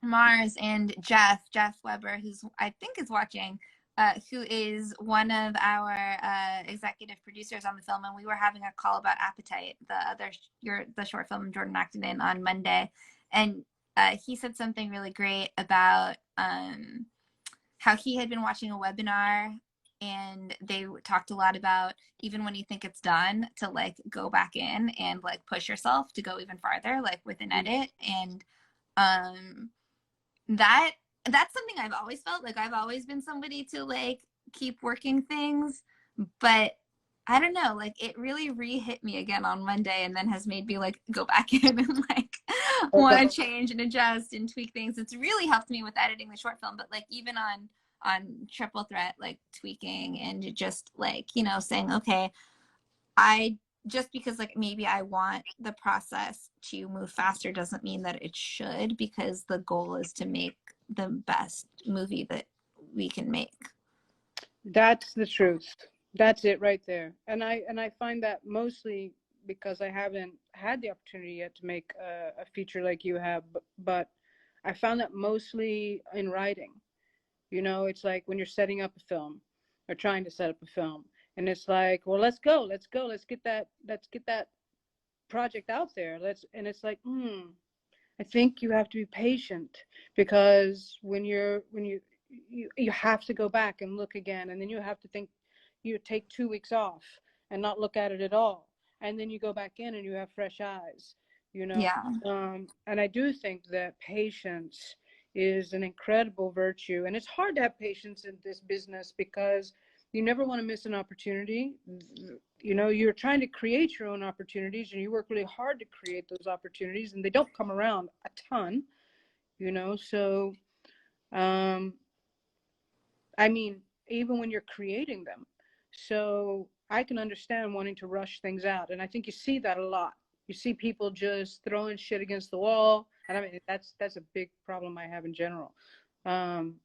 Mars and Jeff Weber, who's I think is watching, who is one of our executive producers on the film, and we were having a call about Appetite, the short film Jordan acted in, on Monday, and he said something really great about how he had been watching a webinar, and they talked a lot about, even when you think it's done, to like go back in and like push yourself to go even farther, like with an edit. And um that that's something I've always felt like. I've always been somebody to like keep working things, but I don't know, like it really re-hit me again on Monday, and then has made me like go back in and like want to change and adjust and tweak things. It's really helped me with editing the short film, but like even on Triple Threat, like tweaking and just like, you know, saying, okay, I just because like maybe I want the process to move faster doesn't mean that it should, because the goal is to make the best movie that we can make. That's the truth. That's it right there. And I find that mostly because I haven't had the opportunity yet to make a feature like you have, but I found that mostly in writing. You know, it's like when you're setting up a film or trying to set up a film, and it's like, well, let's go, let's get that project out there. Let's, and it's like, I think you have to be patient, because when you have to go back and look again, and then you have to think, you take 2 weeks off and not look at it at all, and then you go back in and you have fresh eyes, you know. Yeah. And I do think that patience is an incredible virtue, and it's hard to have patience in this business, because you never want to miss an opportunity. You know, you're trying to create your own opportunities, and you work really hard to create those opportunities, and they don't come around a ton, you know. So um I mean, even when you're creating them. So I can understand wanting to rush things out. And I think you see that a lot. You see people just throwing shit against the wall. And I mean, that's a big problem I have in general. Um,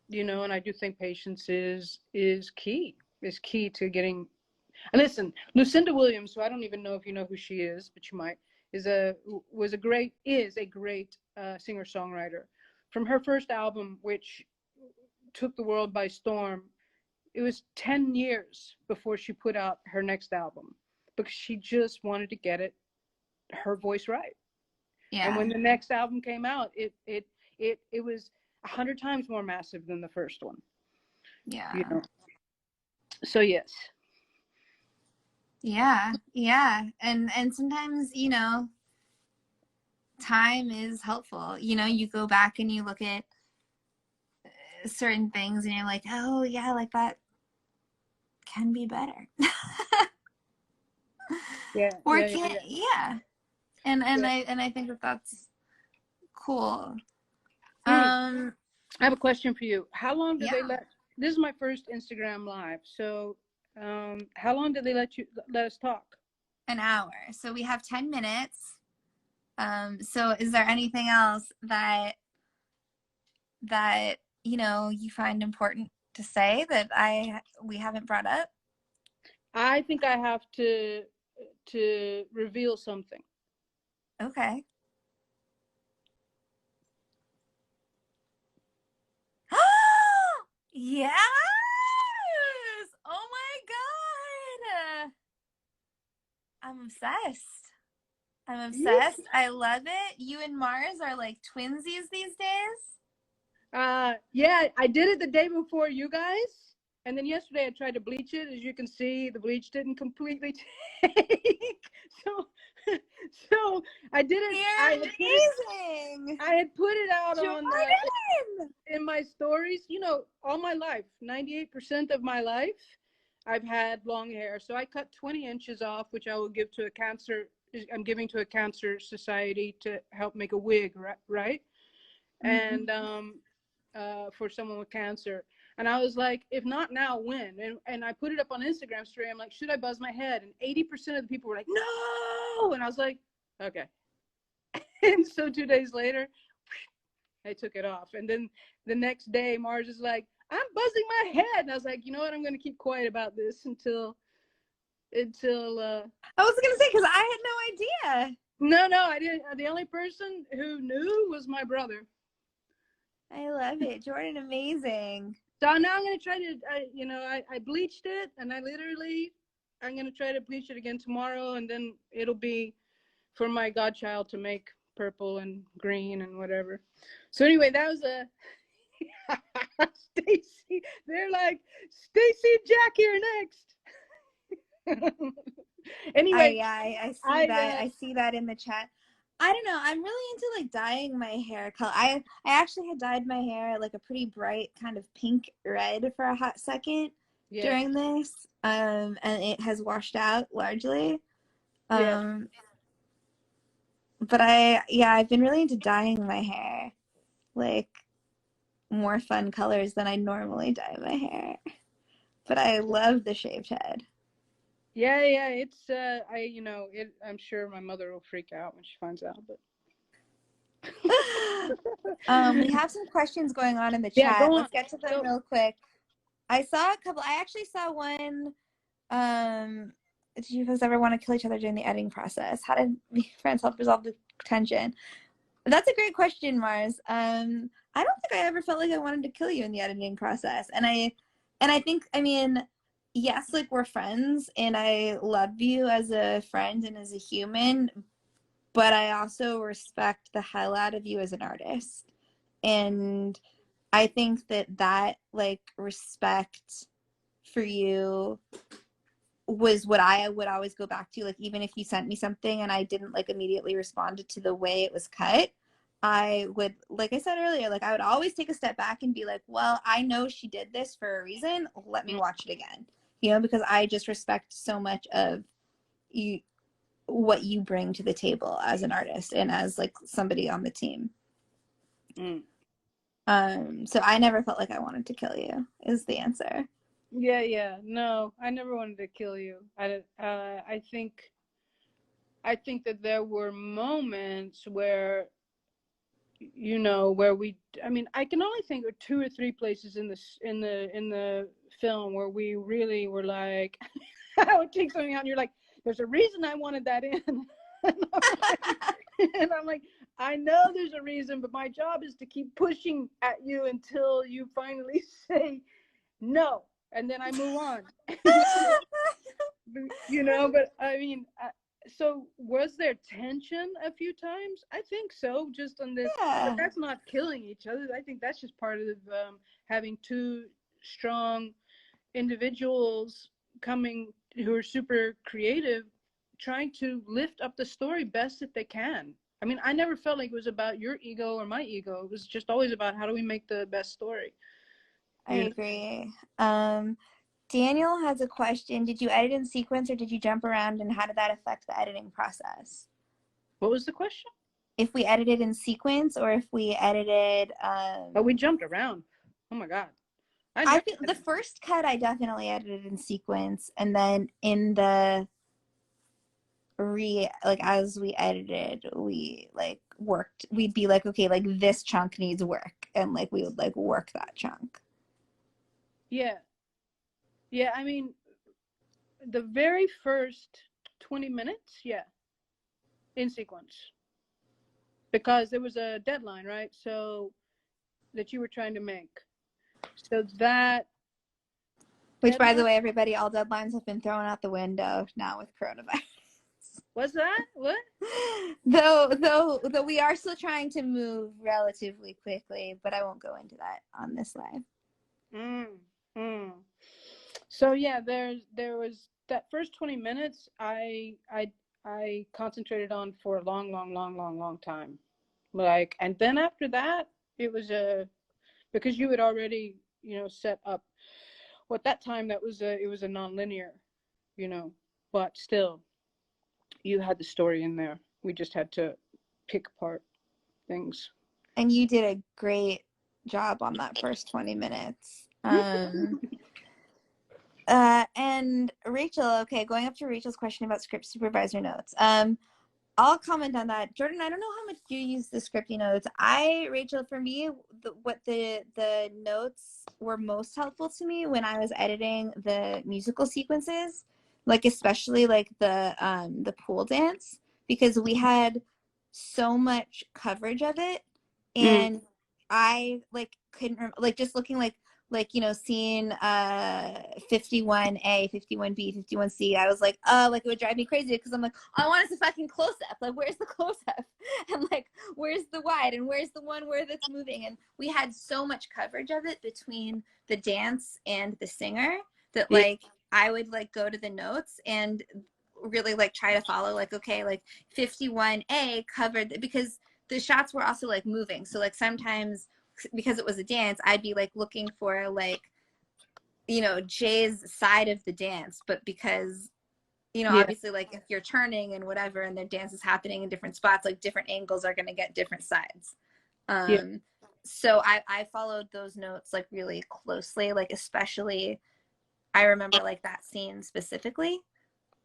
you know, and I do think patience is key to getting. And listen, Lucinda Williams, who I don't even know if you know who she is, but you might, is a great singer songwriter. From her first album, which took the world by storm, it was 10 years before she put out her next album, because she just wanted to get her voice right. And Yeah. when the next album came out, it was 100 times more massive than the first one, you Yeah. know. So yes. Yeah. Yeah. And sometimes, you know, time is helpful. You know, you go back and you look at certain things and you're like, oh yeah, like that can be better. Yeah, Or yeah, yeah, can't, yeah. yeah. And Yeah. I think that that's cool. Mm. Um, I have a question for you. How long do they yeah, let? This is my first Instagram live, so how long did they let us talk? an hour. So we have 10 minutes. So is there anything else that you know you find important to say that I we haven't brought up? I think I have to reveal something. Okay. Yes! Oh my God! I'm obsessed. I'm Yes. obsessed. I love it. You and Mars are like twinsies these days. Yeah, I did it the day before you guys, and then yesterday I tried to bleach it. As you can see, the bleach didn't completely take. So, so I did it. You're amazing. I had put it out on Jordan! in my stories. You know, all my life, 98% of my life, I've had long hair. So I cut 20 inches off, which I will give to a cancer. I'm giving to a cancer society to help make a wig, right? Mm-hmm. And for someone with cancer. And I was like, if not now, when? And I put it up on Instagram story. I'm like, should I buzz my head? And 80% of the people were like, no. And I was like, okay. And so 2 days later, I took it off. And then the next day, Mars is like, I'm buzzing my head. And I was like, you know what? I'm going to keep quiet about this until I was gonna say because I had no idea. no, I didn't. The only person who knew was my brother. I love it, Jordan. Amazing. So now I'm going to try to, I bleached it, and I'm going to try to bleach it again tomorrow, and then it'll be for my godchild to make purple and green and whatever. So anyway, that was a Stacey. They're like, Stacey and Jack here next. Anyway, I see I that. I see that in the chat. I don't know. I'm really into like dyeing my hair color. I actually had dyed my hair like a pretty bright kind of pink red for a hot second yes, during this. And it has washed out largely. yeah, Um, but I've been really into dyeing my hair like more fun colors than I normally dye my hair. But I love the shaved head. yeah. It's I'm sure my mother will freak out when she finds out, but We have some questions going on in the yeah, chat. go on, Let's get to them go. real quick. I saw a couple. I actually saw one. Did you guys ever want to kill each other during the editing process? How did friends help resolve the tension? That's a great question, Mars. I don't think I ever felt like I wanted to kill you in the editing process, and I think, I mean, yes, like we're friends, and I love you as a friend and as a human, but I also respect the hell out of you as an artist. And I think that like respect for you was what I would always go back to. Like, even if you sent me something and I didn't like immediately respond to the way it was cut, I would, like I said earlier, like I would always take a step back and be like, well, I know she did this for a reason. Let me watch it again. You know, because I just respect so much of you, what you bring to the table as an artist and as like somebody on the team. Mm. So I never felt like I wanted to kill you is the answer. Yeah. No, I never wanted to kill you. I think that there were moments where, where I mean, I can only think of two or three places in the film where we really were like, I would take something out, and you're like, "There's a reason I wanted that in," and I'm like, I know there's a reason, but my job is to keep pushing at you until you finally say no, and then I move on. But I mean, so was there tension a few times? I think so, just on this, but Yeah. that's not killing each other. I think that's just part of having two strong individuals coming who are super creative, trying to lift up the story best that they can. I mean, I never felt like it was about your ego or my ego. It was just always about how do we make the best story. I agree. Daniel has a question. Did you edit in sequence or did you jump around, and how did that affect the editing process? What was the question? If we edited in sequence or if we edited Oh, we jumped around. Oh my God. I think the first cut I definitely edited in sequence, and then in the as we edited, we like worked, we'd be like, okay, like this chunk needs work, and like we would like work that chunk. Yeah. Yeah, I mean, the very first 20 minutes, yeah, in sequence. Because there was a deadline, right? So that you were trying to make. So that Which, by the deadline, way, everybody, all deadlines have been thrown out the window now with coronavirus. was that? What? Though we are still trying to move relatively quickly, but I won't go into that on this live. So yeah, there was that first 20 minutes I concentrated on for a long time. Like, and then after that, it was because you had already, set up what that time that was it was a non-linear, but still you had the story in there. We just had to pick apart things. And you did a great job on that first 20 minutes. And Rachel, okay, going up to Rachel's question about script supervisor notes. I'll comment on that. Jordan, I don't know how much you use the scripty notes. Rachel, for me, what the notes were most helpful to me when I was editing the musical sequences, like especially like the pool dance, because we had so much coverage of it, and I like couldn't like just looking seeing 51A, 51B, 51C, I was like, like it would drive me crazy because I'm like, I want us a fucking close up. Like, where's the close up? And like, where's the wide? And where's the one where that's moving? And we had so much coverage of it between the dance and the singer that like I would like go to the notes and really like try to follow like, okay, like 51A covered, because the shots were also like moving. So like sometimes because it was a dance, I'd be like looking for like, Jay's side of the dance, but because, obviously like if you're turning and whatever and the dance is happening in different spots, like different angles are going to get different sides. So I followed those notes like really closely, like especially I remember like that scene specifically.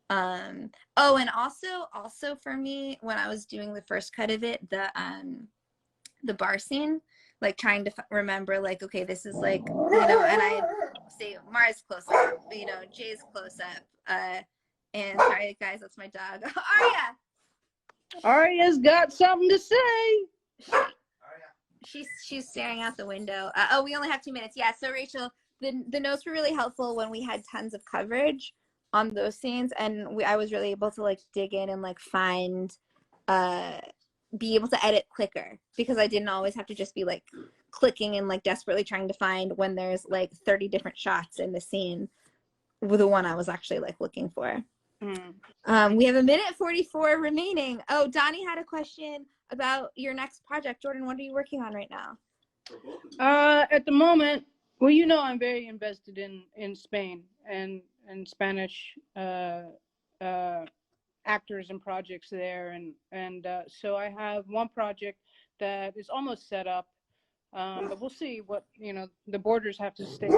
And also for me, when I was doing the first cut of it, the bar scene, like trying to remember like, okay, this is like, and I say Mara's close up, Jay's close up, and sorry guys, that's my dog. Aria's got something to say. She's staring out the window. We only have 2 minutes. Yeah, so Rachel, the notes were really helpful when we had tons of coverage on those scenes, and I was really able to like dig in and like find be able to edit quicker, because I didn't always have to just be like clicking and like desperately trying to find when there's like 30 different shots in the scene with the one I was actually like looking for. We have 1:44 remaining. Oh, Donnie had a question about your next project. Jordan, what are you working on right now? At the moment, well, I'm very invested in Spain and Spanish actors and projects there, and so I have one project that is almost set up, but we'll see what the borders have to stay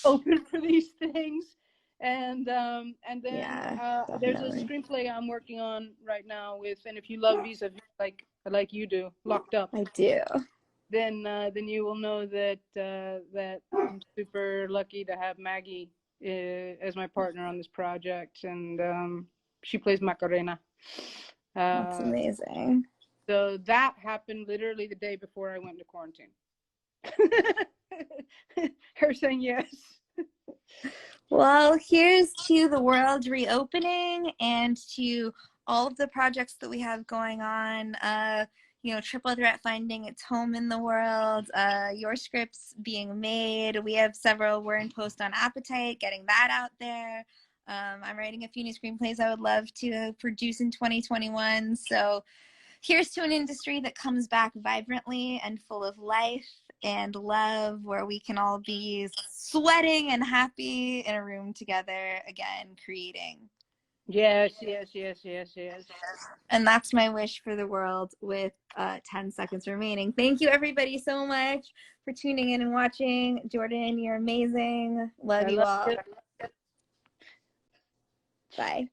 open for these things, and then there's a screenplay I'm working on right now with, and if you love vis-a-vis like you do, Locked Up, I do, then you will know that I'm super lucky to have Maggie as my partner on this project, and she plays Macarena. That's amazing. So that happened literally the day before I went into quarantine. Her saying yes. Well, here's to the world reopening and to all of the projects that we have going on. Triple Threat finding its home in the world, your scripts being made. We have several. We're in post on Appetite, getting that out there. I'm writing a few new screenplays I would love to produce in 2021. So here's to an industry that comes back vibrantly and full of life. and love, where we can all be sweating and happy in a room together again, creating. Yes, yes, yes, yes, yes. And that's my wish for the world with 10 seconds remaining. Thank you, everybody, so much for tuning in and watching. Jordan, you're amazing. Love I you love all. it. Bye.